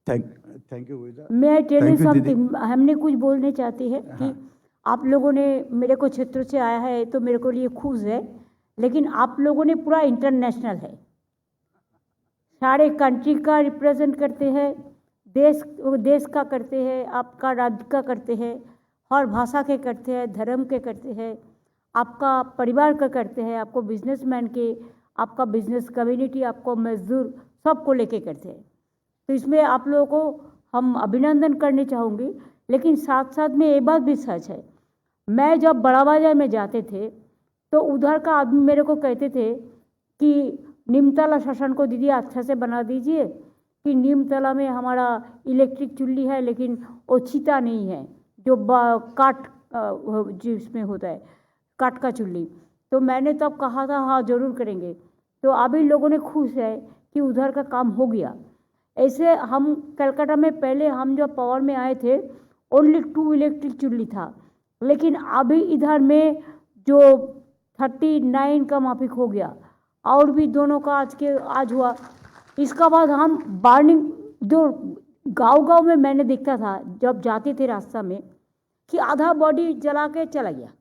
Thank you विदा। मैं tell you Thank you, दीदी। समथिंग, हमने कुछ बोलने चाहते हैं कि आप लोगों ने मेरे को क्षेत्र से आया है तो मेरे को लिए खुश है, लेकिन आप लोगों ने पूरा इंटरनेशनल है, सारे कंट्री का रिप्रेजेंट करते हैं, देश का करते हैं, आपका राज्य का करते हैं, हर भाषा के करते हैं, धर्म के करते हैं, आपका परिवार का करते हैं, आपको बिजनेसमैन के, आपका बिजनेस कम्युनिटी, आपको मजदूर सबको लेके करते हैं। तो इसमें आप लोगों को हम अभिनंदन करने चाहूँगी, लेकिन साथ साथ में ये बात भी सच है, मैं जब बड़ा बाजार में जाते थे तो उधर का आदमी मेरे को कहते थे कि नीमतला शासन को दीदी अच्छा से बना दीजिए, कि नीमतला में हमारा इलेक्ट्रिक चुल्ली है लेकिन वो चीता नहीं है, जो काट जिसमें होता है काट का चुल्ली। तो मैंने तब कहा था हाँ ज़रूर करेंगे, तो अभी लोगों ने खुश है कि उधर का काम हो गया। ऐसे हम कलकत्ता में पहले हम जब पावर में आए थे ओनली 2 इलेक्ट्रिक चुल्ली था, लेकिन अभी इधर में जो 39 का माफिक हो गया, और भी दोनों का आज हुआ। इसका बाद हम बर्निंग जो गांव में मैंने देखता था जब जाते थे रास्ता में कि आधा बॉडी जला के चला गया,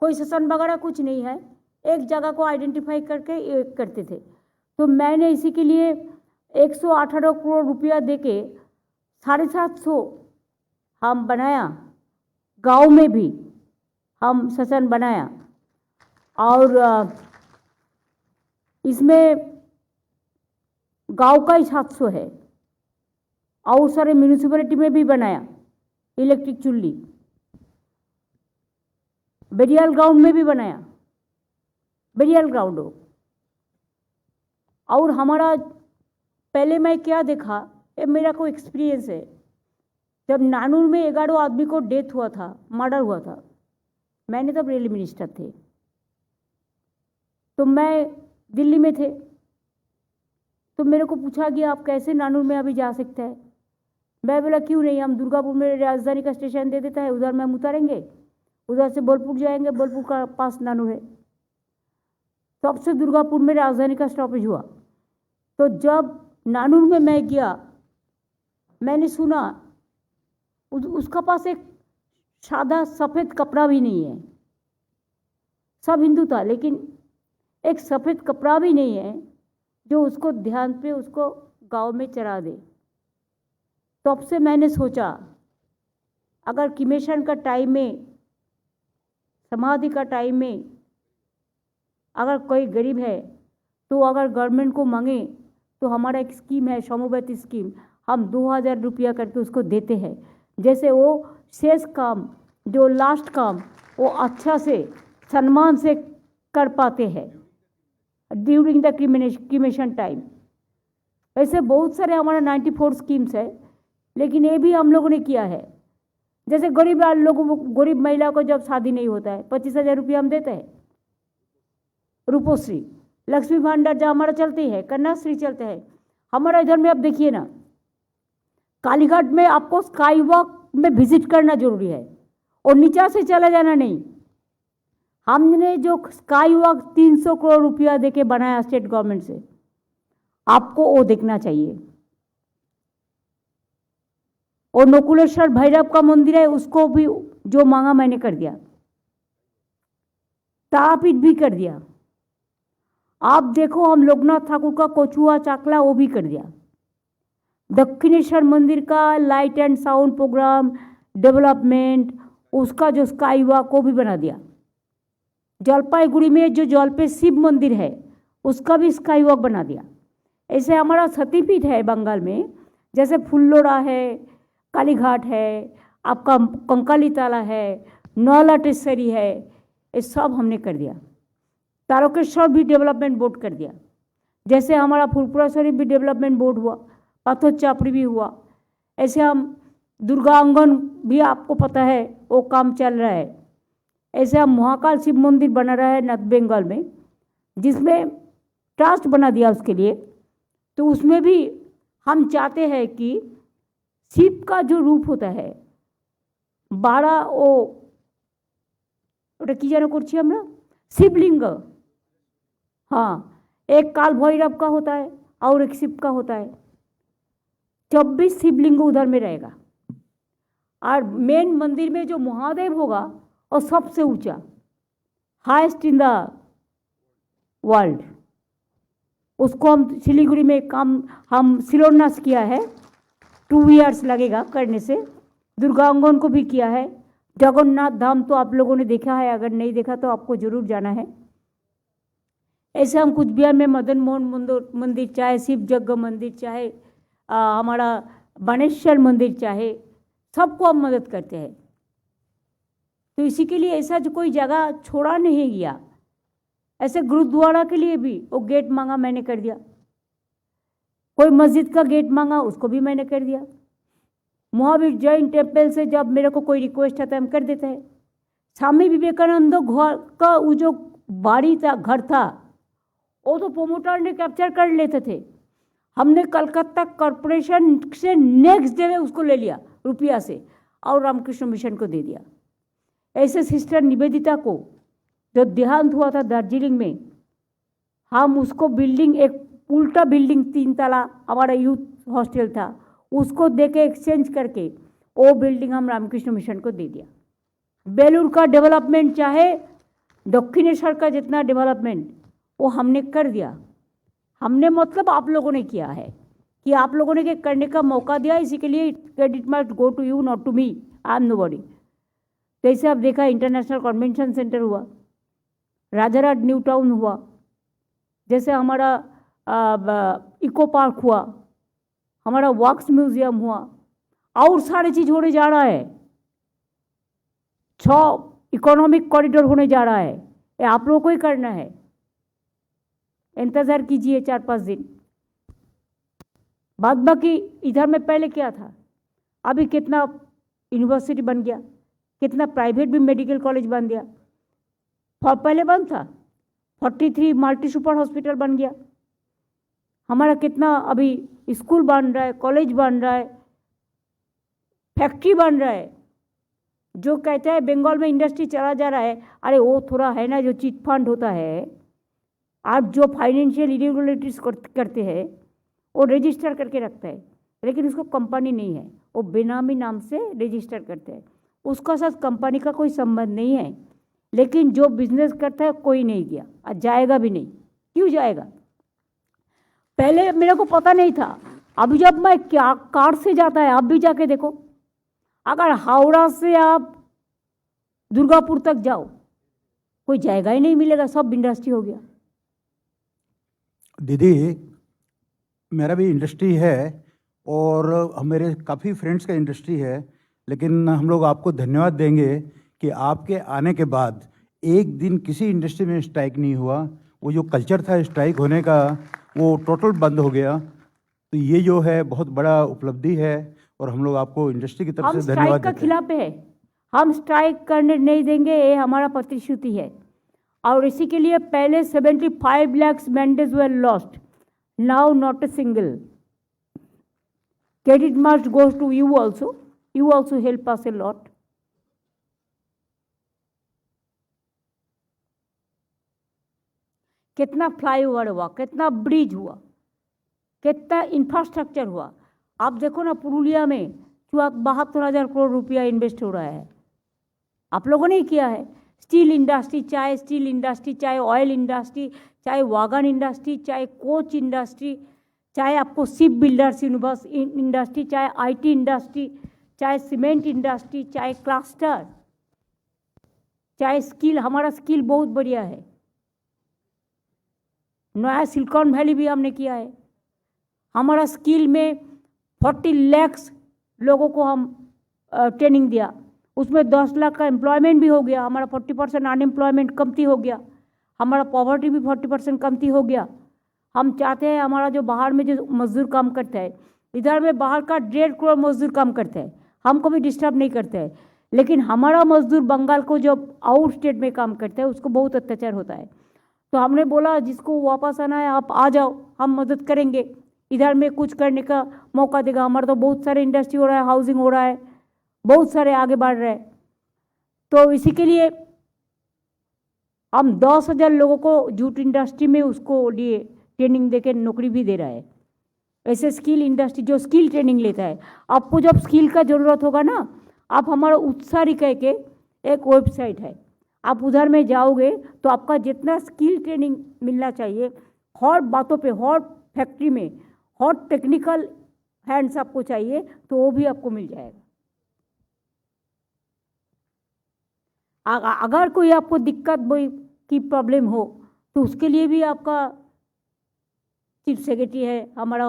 कोई सेशन वगैरह कुछ नहीं है, एक जगह को आइडेंटिफाई करके करते थे। तो मैंने इसी के लिए 118 करोड़ रुपया देके 750 हम बनाया, गांव में भी हम सेशन बनाया, और इसमें गांव का ही 700 है, और सारे म्यूनिसिपैलिटी में भी बनाया इलेक्ट्रिक चुल्ली, बेरियल ग्राउंड में भी बनाया, बेरियल ग्राउंड हो। और हमारा पहले मैं क्या देखा, ये मेरा कोई एक्सपीरियंस है, जब नानूर में 11 आदमी को डेथ हुआ था, मर्डर हुआ था, मैंने तब रेल मिनिस्टर थे, तो मैं दिल्ली में थे, तो मेरे को पूछा कि आप कैसे नानूर में अभी जा सकते हैं। मैं बोला क्यों नहीं, हम दुर्गापुर में राजधानी का स्टेशन दे देता है, उधर में हम उतारेंगे, उधर से बोलपुर जाएंगे, बोलपुर का पास नानूर है, तब से दुर्गापुर में राजधानी का स्टॉपेज हुआ। तो जब नानूर में मैं गया, मैंने सुना उसका पास एक सादा सफ़ेद कपड़ा भी नहीं है, सब हिंदू था लेकिन एक सफ़ेद कपड़ा भी नहीं है जो उसको ध्यान पे उसको गांव में चरा दे। तब से मैंने सोचा अगर क्रिमेशन का टाइम में, समाधि का टाइम में अगर कोई गरीब है तो अगर गवर्नमेंट को मांगे तो हमारा एक स्कीम है समवेत स्कीम, हम 2000 रुपया करके उसको देते हैं, जैसे वो शेष काम जो लास्ट काम वो अच्छा से सम्मान से कर पाते हैं ड्यूरिंग द क्रिमेशन टाइम। ऐसे बहुत सारे हमारा 94 स्कीम्स है, लेकिन ये भी हम लोगों ने किया है। जैसे गरीब लोगों को, गरीब महिला को जब शादी नहीं होता है 25,000 रुपया हम देते हैं, रूपोश्री, लक्ष्मी भंडार जो हमारा चलती है, कन्याश्री चलते हैं हमारा। इधर में आप देखिए ना, कालीघाट में आपको स्काई वॉक में विजिट करना जरूरी है और नीचा से चला जाना नहीं। हमने जो स्काई वॉक 300 करोड़ रुपया देके बनाया स्टेट गवर्नमेंट से, आपको वो देखना चाहिए। और नकुलेश्वर भैरव का मंदिर है, उसको भी जो मांगा मैंने कर दिया, तारापीठ भी कर दिया। आप देखो हम लोकनाथ ठाकुर का कोचुआ चाकला वो भी कर दिया। दक्षिणेश्वर मंदिर का light and sound programme development, उसका जो स्काई वॉक वो भी बना दिया। जलपाईगुड़ी में जो जलपे शिव मंदिर है उसका भी स्काई वॉक बना दिया। ऐसे हमारा सतीपीठ है बंगाल में, जैसे फुल्लोड़ा है, कालीघाट है, आपका कंकाली ताला है, नौलाटेश्वरी है, ये सब हमने कर दिया। तारकेश्वर भी डेवलपमेंट बोर्ड कर दिया। जैसे हमारा फुलपुरा शरीफ भी डेवलपमेंट बोर्ड हुआ, पाथर चापड़ी भी हुआ। ऐसे हम दुर्गा आंगन भी आपको पता है वो काम चल रहा है। ऐसे हम महाकाल शिव मंदिर बना रहा है नॉर्थ बंगाल में, जिसमें ट्रस्ट बना दिया उसके लिए। तो उसमें भी हम चाहते हैं कि शिव का जो रूप होता है 12 ওটা কি যেন করছি আমরা, शिवलिंग, हाँ, एक काल भैरव का होता है और एक शिव का होता है। 24 शिवलिंग उधर में रहेगा। और मेन मंदिर में जो महादेव होगा वो सबसे ऊंचा, हाईएस्ट इन द वर्ल्ड। उसको हम सिलीगुड़ी में हम शिलान्यास किया है, 2 इयर्स लगेगा करने से। दुर्गांगन को भी किया है। जगन्नाथ धाम तो आप लोगों ने देखा है, अगर नहीं देखा तो आपको जरूर जाना है। ऐसे हम कुछ बिहार में मदन मोहन मंदिर, चाहे शिव जग मंदिर, चाहे हमारा बानेश्वर मंदिर, चाहे सबको हम मदद करते हैं। तो इसी के लिए ऐसा जो कोई जगह छोड़ा नहीं गया। ऐसे गुरुद्वारा के लिए भी वो गेट मांगा, मैंने कर दिया। कोई मस्जिद का गेट मांगा, उसको भी मैंने कर दिया। महावीर जैन टेम्पल से जब मेरे को कोई रिक्वेस्ट आता है हम कर देते हैं। स्वामी विवेकानंद घर का वो जो बाड़ी था, घर था, वो तो प्रोमोटर ने कैप्चर कर लेते थे। हमने कलकत्ता कॉरपोरेशन से नेक्स्ट डे में उसको ले लिया रुपया से और रामकृष्ण मिशन को दे दिया। ऐसे सिस्टर निवेदिता को जो देहांत हुआ था दार्जिलिंग में, हम उसको बिल्डिंग, एक उल्टा बिल्डिंग 3 तला हमारा यूथ हॉस्टल था, उसको देके एक्सचेंज करके वो बिल्डिंग हम रामकृष्ण मिशन को दे दिया। बेलूर का डेवलपमेंट, चाहे दक्षिणेश्वर का जितना डेवलपमेंट, वो हमने कर दिया। हमने मतलब आप लोगों ने किया है कि आप लोगों ने करने का मौका दिया। इसी के लिए credit must go to you, not to me, I am nobody. जैसे आप देखा, इंटरनेशनल कन्वेंशन सेंटर हुआ, राजाराट न्यू टाउन हुआ, जैसे हमारा इको पार्क हुआ, हमारा वॉक्स म्यूजियम हुआ, और सारी चीज़ होने जा रहा है। 6 इकोनॉमिक कॉरिडोर होने जा रहा है। ये आप लोगों को ही करना है। इंतज़ार कीजिए 4-5 दिन। बाद बाकी इधर में पहले क्या था, अभी कितना यूनिवर्सिटी बन गया, कितना प्राइवेट भी मेडिकल कॉलेज बन गया। पहले बंद था, 43 मल्टी सुपर हॉस्पिटल बन गया। हमारा कितना अभी स्कूल बन रहा है, कॉलेज बन रहा है, फैक्ट्री बन रहा है। जो कहता है बंगाल में इंडस्ट्री चला जा रहा है, अरे वो थोड़ा है ना, जो चिट फंड होता है, आप जो फाइनेंशियल इरेगुलरिटीज करते हैं वो रजिस्टर करके रखता है, लेकिन उसको कंपनी नहीं है, वो बेनामी नाम से रजिस्टर करते हैं। उसका साथ कंपनी का कोई संबंध नहीं है, लेकिन जो बिजनेस करता है कोई नहीं गया और जाएगा भी नहीं। क्यों जाएगा? पहले मेरे को पता नहीं था। अभी जब मैं क्या कार से जाता है, आप भी जाके देखो, अगर हावड़ा से आप दुर्गापुर तक जाओ, कोई जगह ही नहीं मिलेगा, सब इंडस्ट्री हो गया। दीदी, मेरा भी इंडस्ट्री है और मेरे काफ़ी फ्रेंड्स का इंडस्ट्री है, लेकिन हम लोग आपको धन्यवाद देंगे कि आपके आने के बाद एक दिन किसी इंडस्ट्री में स्ट्राइक नहीं हुआ। वो जो कल्चर था स्ट्राइक होने का, वो टोटल बंद हो गया। तो ये जो है बहुत बड़ा उपलब्धि है और हम लोग आपको इंडस्ट्री की तरफ से धन्यवाद देते हैं। हम स्ट्राइक का खिलाफ है, हम स्ट्राइक करने नहीं देंगे, ये हमारा प्रतिश्रुति है। और इसी के लिए पहले 75 lakhs mandates were lost, now not a single. Credit must goes to you also. You also help us a lot. कितना फ्लाईओवर हुआ, कितना ब्रिज हुआ, कितना इंफ्रास्ट्रक्चर हुआ। आप देखो ना, पुरुलिया में 72,000 करोड़ रुपया इन्वेस्ट हो रहा है, आप लोगों ने ही किया है। स्टील इंडस्ट्री, चाहे स्टील इंडस्ट्री, चाहे ऑयल इंडस्ट्री, चाहे वागन इंडस्ट्री, चाहे कोच इंडस्ट्री, चाहे आपको शिप बिल्डर्स इंडस्ट्री, चाहे आईटी इंडस्ट्री, चाहे सीमेंट इंडस्ट्री, चाहे क्लस्टर, चाहे स्किल, हमारा स्किल बहुत बढ़िया है। नया सिलिकॉन वैली भी हमने किया है। हमारा स्किल में 40 लाख लोगों को हम ट्रेनिंग दिया, उसमें 10 लाख का एम्प्लॉयमेंट भी हो गया। हमारा 40% अनएम्प्लॉयमेंट कमती हो गया, हमारा पॉवर्टी भी 40% कमती हो गया। हम चाहते हैं हमारा जो बाहर में जो मजदूर काम करता है, इधर में बाहर का 1.5 करोड़ मजदूर काम करता है, हमको भी डिस्टर्ब नहीं करते हैं, लेकिन हमारा मजदूर बंगाल को जो आउट स्टेट में काम करता है उसको बहुत अत्याचार होता है। तो हमने बोला जिसको वापस आना है आप आ जाओ, हम मदद करेंगे, इधर में कुछ करने का मौका देगा। हमारा तो बहुत सारे इंडस्ट्री हो रहा है, हाउसिंग हो रहा है, बहुत सारे आगे बढ़ रहे हैं। तो इसी के लिए हम 10,000 लोगों को जूट इंडस्ट्री में उसको लिए ट्रेनिंग देके नौकरी भी दे रहा है। ऐसे स्किल इंडस्ट्री जो स्किल ट्रेनिंग लेता है, आपको जब स्किल का ज़रूरत होगा ना, आप हमारा उत्सारी कह के एक वेबसाइट है, आप उधर में जाओगे तो आपका जितना स्किल ट्रेनिंग मिलना चाहिए, हर बातों पे, हर फैक्ट्री में, हर टेक्निकल हैंड्स आपको चाहिए तो वो भी आपको मिल जाएगा। अगर कोई आपको दिक्कत की प्रॉब्लम हो तो उसके लिए भी आपका चीफ सेक्रेटरी है, हमारा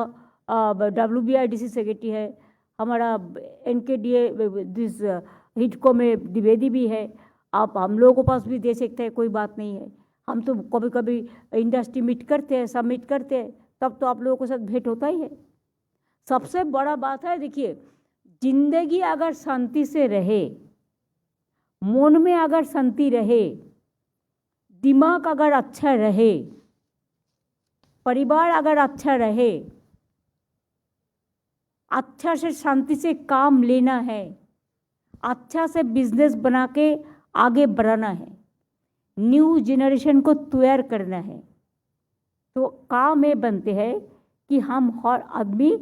WBIDC सेक्रेटरी है, हमारा NKDA दिस हिडको में द्विवेदी भी है, आप हम लोगों के पास भी दे सकते हैं, कोई बात नहीं है। हम तो कभी कभी इंडस्ट्री मीट करते हैं, सबमिट करते हैं, तब तो आप लोगों के साथ भेंट होता ही है। सबसे बड़ा बात है, देखिए, जिंदगी अगर शांति से रहे, मन में अगर शांति रहे, दिमाग अगर अच्छा रहे, परिवार अगर अच्छा रहे, अच्छा से शांति से काम लेना है, अच्छा से बिजनेस बना के आगे बढ़ाना है, न्यू जनरेशन को तैयार करना है, तो काम में बनते हैं कि हम हर आदमी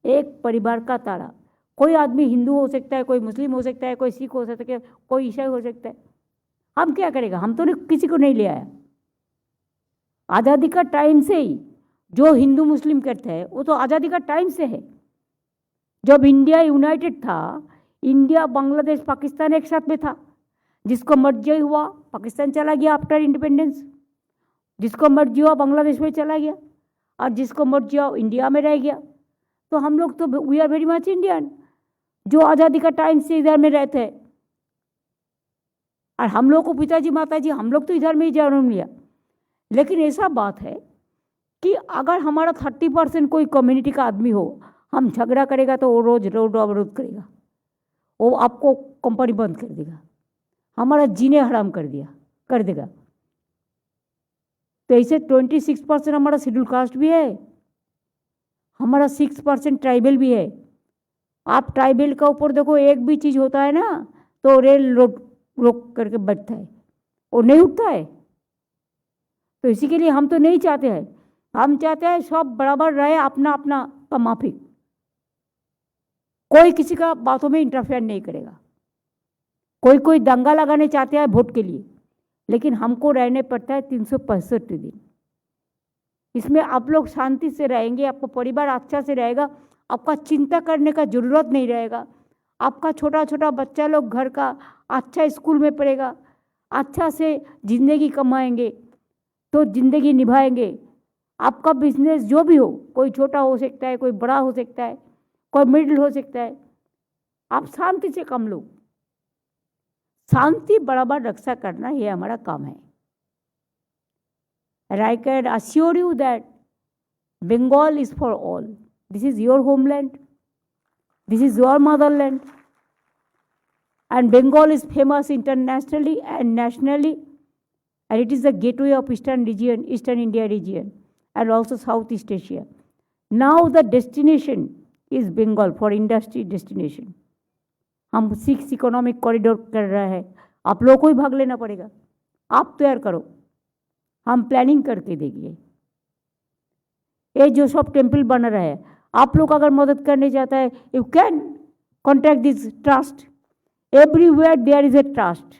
एक परिवार का तारा। कोई आदमी हिंदू हो सकता है, कोई मुस्लिम हो सकता है, कोई सिख हो सकता है, कोई ईसाई हो सकता है। हम क्या करेगा, हम तो किसी को नहीं ले आया। आज़ादी का टाइम से ही जो हिंदू मुस्लिम करते हैं वो तो आज़ादी का टाइम से है। जब इंडिया यूनाइटेड था, इंडिया बांग्लादेश पाकिस्तान एक साथ में था, जिसको मर्जी हुआ पाकिस्तान चला गया आफ्टर इंडिपेंडेंस, जिसको मर्जी हुआ बांग्लादेश में चला गया, और जिसको मर्जी हुआ इंडिया में रह गया। तो हम लोग तो we are very much Indian, जो आज़ादी का टाइम से इधर में रहते हैं। और हम लोग को पिताजी माताजी, हम लोग तो इधर में ही जन्म लिया। लेकिन ऐसा बात है कि अगर हमारा 30% कोई कम्युनिटी का आदमी हो, हम झगड़ा करेगा तो वो रोज रोड अवरोध करेगा, वो आपको कंपनी बंद कर देगा, हमारा जीने हराम कर देगा। तो ऐसे 26% हमारा शेड्यूल कास्ट भी है, हमारा 6% ट्राइबल भी है। आप ट्राइबल का ऊपर देखो, एक भी चीज़ होता है ना तो रेल रोक करके बैठता है, वो नहीं उठता है। तो इसी के लिए हम तो नहीं चाहते हैं, हम चाहते हैं सब बराबर रहे, अपना अपना का माफिक, कोई किसी का बातों में इंटरफेयर नहीं करेगा। कोई दंगा लगाने चाहते हैं वोट के लिए, लेकिन हमको रहने पड़ता है 365 दिन। इसमें आप लोग शांति से रहेंगे, आपका परिवार अच्छा से रहेगा, आपका चिंता करने का जरूरत नहीं रहेगा। आपका छोटा छोटा बच्चा लोग घर का अच्छा स्कूल में पढ़ेगा, अच्छा से जिंदगी कमाएंगे तो जिंदगी निभाएंगे। आपका बिजनेस जो भी हो, कोई छोटा हो सकता है, कोई बड़ा हो सकता है, कोई मिडिल हो सकता है, आप शांति से काम लो। शांति बराबर रक्षा करना ये हमारा काम है। And I can assure you that Bengal is for all. This is your homeland. This is your motherland. And Bengal is famous internationally and nationally. And it is the gateway of Eastern India region, and also Southeast Asia. Now the destination is Bengal for industry destination. हम 6 economic corridor कर रहे हैं, आप लोगों को ही भाग लेना पड़ेगा। आप तैयार करो, हम प्लानिंग करके देंगे। ये जो सब टेम्पल बन रहा है, आप लोग अगर मदद करने चाहता है, you can contact this trust. Everywhere there is a trust.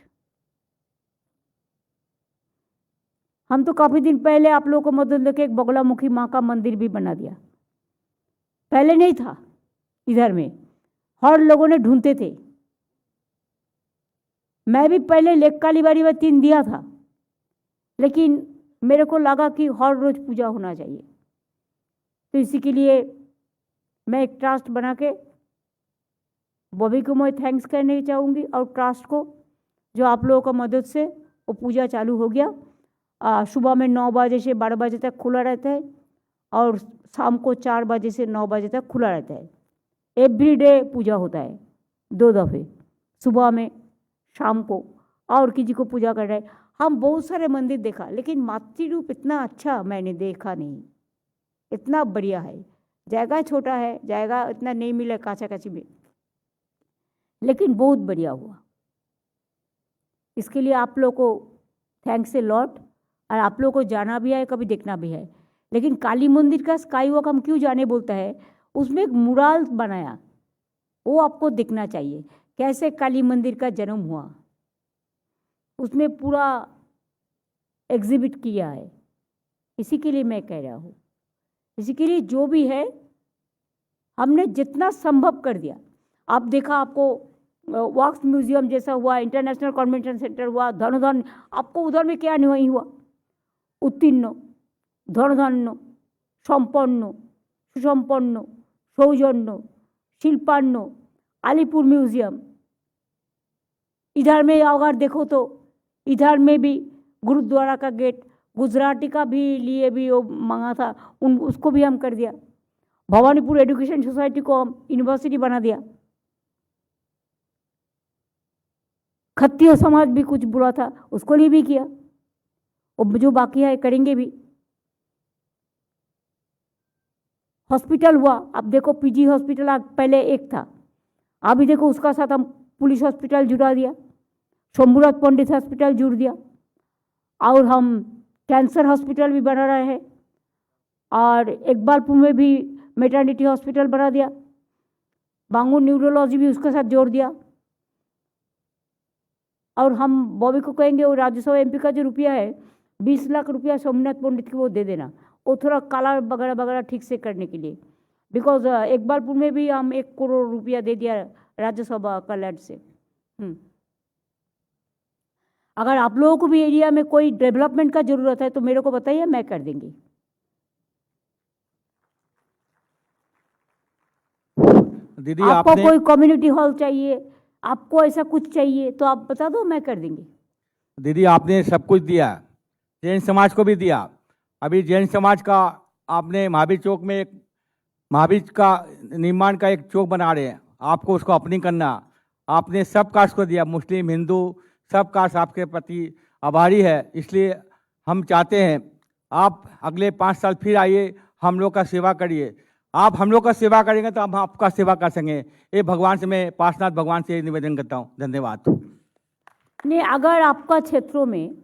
हम तो काफी दिन पहले आप लोगों को मदद लेके एक बगलामुखी माँ का मंदिर भी बना दिया। पहले नहीं था इधर में, हर लोगों ने ढूंढते थे। मैं भी पहले लेक कालीबाड़ी में 3 दिया था, लेकिन मेरे को लगा कि हर रोज पूजा होना चाहिए, तो इसी के लिए मैं एक ट्रस्ट बना के बॉबी को मैं थैंक्स करने चाहूँगी, और ट्रस्ट को जो आप लोगों का मदद से वो पूजा चालू हो गया। सुबह में 9 बजे से 12 बजे तक खुला रहता है, और शाम को 4 बजे से 9 बजे तक खुला रहता है। एवरी डे पूजा होता है, 2 दफ़े, सुबह में, शाम को, और किसी को पूजा कर रहे हैं। हम बहुत सारे मंदिर देखा, लेकिन मातृ रूप इतना अच्छा मैंने देखा नहीं, इतना बढ़िया है। जगह छोटा है, जगह इतना नहीं मिला काचा काची में, लेकिन बहुत बढ़िया हुआ। इसके लिए आप लोग को थैंक्स ए लॉट, और आप लोग को जाना भी है, कभी देखना भी है। लेकिन काली मंदिर का स्काई वॉक हम क्यों जाने बोलता है, उसमें एक मुराल बनाया, वो आपको देखना चाहिए कैसे काली मंदिर का जन्म हुआ, उसमें पूरा एग्जिबिट किया है। इसी के लिए मैं कह रहा हूँ, इसी के लिए जो भी है हमने जितना संभव कर दिया। आप देखा, आपको वॉक्स म्यूजियम जैसा हुआ, इंटरनेशनल कन्वेंशन सेंटर हुआ, धन आपको उधर में क्या नहीं हुआ, उत्तीर्ण, धन संपन्न, सुसंपन्न, सौजन्य, शिल्पान्न, अलीपुर म्यूजियम। इधर में अगर देखो तो इधर में भी गुरुद्वारा का गेट, गुजराती का भी लिए भी वो मांगा था, उसको भी हम कर दिया। भवानीपुर एजुकेशन सोसाइटी को हम यूनिवर्सिटी बना दिया। खत्तिय समाज भी कुछ बुरा था, उसको लिए भी किया, और जो बाकी है करेंगे भी। हॉस्पिटल हुआ, अब देखो पीजी हॉस्पिटल पहले एक था, अभी देखो उसका साथ हम पुलिस हॉस्पिटल जुड़ा दिया, शंभुनाथ पंडित हॉस्पिटल जुड़ दिया, और हम कैंसर हॉस्पिटल भी बना रहे हैं, और इकबालपुर में भी मैटरनिटी हॉस्पिटल बना दिया, बांगूर न्यूरोलॉजी भी उसके साथ जोड़ दिया। और हम बॉबी को कहेंगे वो राज्यसभा एमपी का जो रुपया है 20 लाख रुपया सोमनाथ पंडित को वो दे देना, वो थोड़ा काला वगैरह वगैरह ठीक से करने के लिए, बिकॉज इकबालपुर में भी हम 1 करोड़ रुपया दे दिया राज्यसभा का लैंड से। अगर आप लोगों को भी एरिया में कोई डेवलपमेंट का जरूरत है तो मेरे को बताइए, मैं कर देंगी। दीदी आपको आपने कोई कम्युनिटी हॉल चाहिए, आपको ऐसा कुछ चाहिए तो आप बता दो, मैं कर देंगी। दीदी आपने सब कुछ दिया, जैन समाज को भी दिया। अभी जैन समाज का आपने महावीर चौक में एक महावीर का निर्माण का एक चौक बना रहे हैं, आपको उसको अपनी करना। आपने सब कास्ट को दिया, मुस्लिम हिंदू सब कास्ट आपके प्रति आभारी है। इसलिए हम चाहते हैं आप अगले 5 साल फिर आइए, हम लोग का सेवा करिए। आप हम लोग का सेवा करेंगे तो हम आपका सेवा कर सकेंगे। ये भगवान से, मैं पार्शनाथ भगवान से निवेदन करता हूँ। धन्यवाद। नहीं, अगर आपका क्षेत्रों में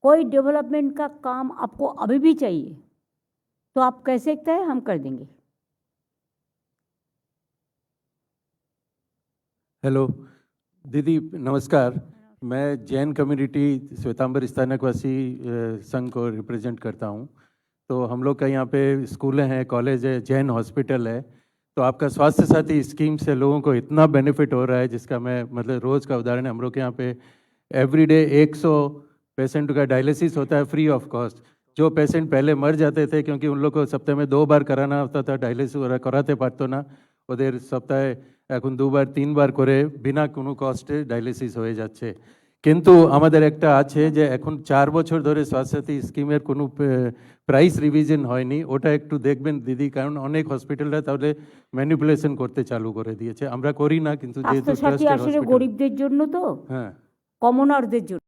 कोई डेवलपमेंट का काम आपको अभी भी चाहिए तो आप कह सकते हैं, हम कर देंगे। हेलो दीदी, नमस्कार। मैं जैन कम्युनिटी श्वेतांबर स्थानकवासी संघ को रिप्रेजेंट करता हूं। तो हम लोग का यहाँ पे स्कूलें हैं, कॉलेज है, जैन हॉस्पिटल है। तो आपका स्वास्थ्य साथी स्कीम से लोगों को इतना बेनिफिट हो रहा है, जिसका मैं मतलब रोज़ का उदाहरण है। हम लोग के यहाँ पे एवरीडे 100 पेशेंट का डायलिसिस होता है फ्री ऑफ कॉस्ट। जो पेशेंट पहले मर जाते थे, क्योंकि उन लोग को सप्ताह में 2 बार कराना होता था डायलिसिस, कराते पारतो ना ওদের সপ্তাহে এখন 2 বার 3 বার করে বিনা কোনো কষ্টে ডায়ালিসিস হয়ে যাচ্ছে। কিন্তু আমাদের একটা আছে যে এখন 4 বছর ধরে স্বাস্থ্যসাথী স্কিমের কোনো প্রাইস রিভিশন হয়নি। ওটা একটু দেখবেন দিদি, কারণ অনেক হসপিটালরা তাহলে ম্যানিপুলেশন করতে চালু করে দিয়েছে। আমরা করি না, কিন্তু যেহেতু স্বাস্থ্যসাথী আসলে গরিবদের জন্য, তো হ্যাঁ কমনারদের জন্য।